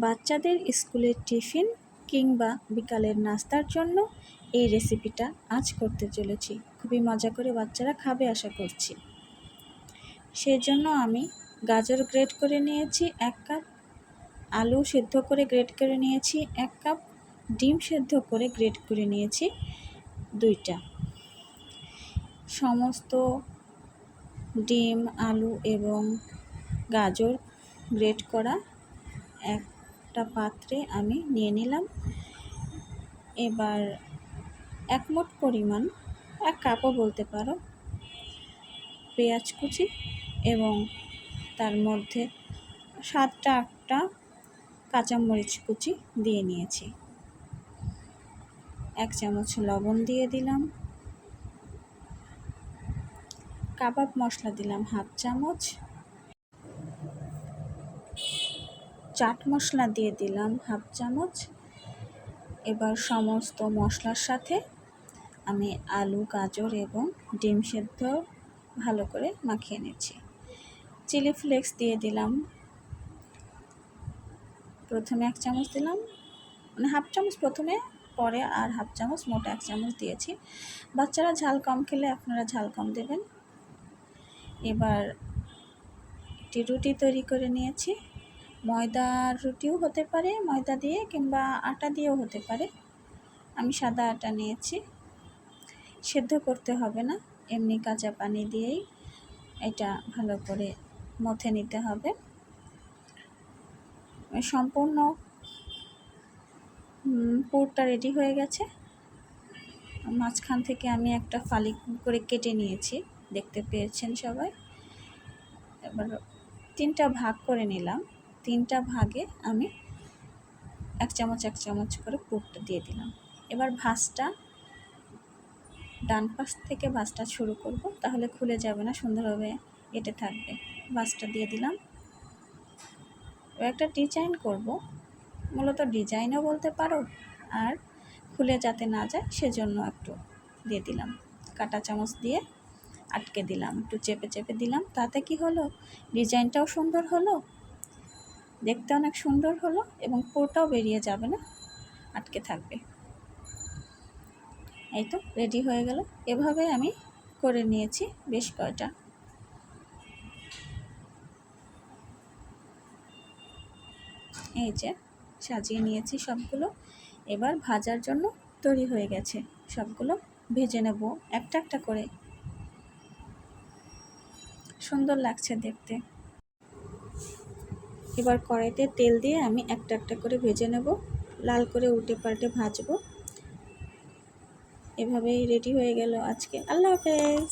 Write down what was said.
বাচ্চাদের স্কুলের টিফিন কিংবা বিকালের নাস্তার জন্য এই রেসিপিটা আজ করতে চলেছি। খুবই মজা করে বাচ্চারা খাবে আশা করছি। সেই জন্য আমি গাজর গ্রেট করে নিয়েছি 1 কাপ, আলু সেদ্ধ করে গ্রেট করে নিয়েছি 1 কাপ, ডিম সেদ্ধ করে গ্রেট করে নিয়েছি 2টা। সমস্ত ডিম, আলু এবং গাজর গ্রেট করা একটা পাত্রে আমি নিয়ে নিলাম। এবার 1 মুঠ পরিমাণ, 1 কাপও বলতে পারো, পেঁয়াজ কুচি এবং তার মধ্যে 7-8টা কাঁচামরিচ কুচি দিয়ে নিয়েছি। 1 চামচ লবণ দিয়ে দিলাম। কাবাব মশলা দিলাম 1/2 চামচ। চাট মশলা দিয়ে দিলাম 1/2 চামচ। এবার সমস্ত মশলার সাথে আমি আলু, গাজর এবং ডিম সেদ্ধ ভালো করে মাখিয়ে নিচ্ছি। চিলি ফ্লেক্স দিয়ে দিলাম, প্রথমে 1 চামচ দিলাম, মানে 1/2 চামচ প্রথমে, পরে আর 1/2 চামচ, মোট 1 চামচ দিয়েছি। বাচ্চারা ঝাল কম খেলে আপনারা ঝাল কম দেবেন। এবার একটি রুটি তৈরি করে নিয়েছি। ময়দার রুটিও হতে পারে, ময়দা দিয়ে, কিংবা আটা দিয়েও হতে পারে। আমি সাদা আটা নিয়েছি। সেদ্ধ করতে হবে না, এমনি কাঁচা পানি দিয়েই এটা ভালো করে মথে নিতে হবে। সম্পূর্ণ পুরটা রেডি হয়ে গেছে। মাঝখান থেকে আমি একটা ফালি করে কেটে নিয়েছি, দেখতে পেয়েছেন সবাই। এবার 3টা ভাগ করে নিলাম। 3টা ভাগে আমি 1 চামচ 1 চামচ করে পুরটা দিয়ে দিলাম। এবার ভাঁজটা ডান পাশ থেকে ভাঁজটা শুরু করব, তাহলে খুলে যাবে না, সুন্দরভাবে এঁটে থাকবে। ভাঁজটা দিয়ে দিলাম। এবার একটা ডিজাইন করব, মূলত ডিজাইনও বলতে পারো, আর খুলে যাতে না যায় সেজন্য একটু দিয়ে দিলাম। কাঁটা চামচ দিয়ে আটকে দিলাম, একটু চেপে চেপে দিলাম। তাতে কি হলো, ডিজাইনটাও সুন্দর হলো, দেখতে অনেক সুন্দর হলো, এবং পুরটাও বেরিয়ে যাবে না, আটকে থাকবে। এই তো রেডি হয়ে গেল। এভাবে আমি করে নিয়েছি বেশ কয়টা। এই যে সাজিয়ে নিয়েছি সবগুলো। এবার ভাজার জন্য তৈরি হয়ে গেছে। সবগুলো ভেজে নেব একটা একটা করে। সুন্দর লাগছে দেখতে। এবার কড়াইতে তেল দিয়ে আমি একটা একটা করে ভেজে নেব, লাল করে উল্টে পাল্টে ভাজবো। এভাবেই রেডি হয়ে গেল আজকে। আল্লাহ হাফেজ।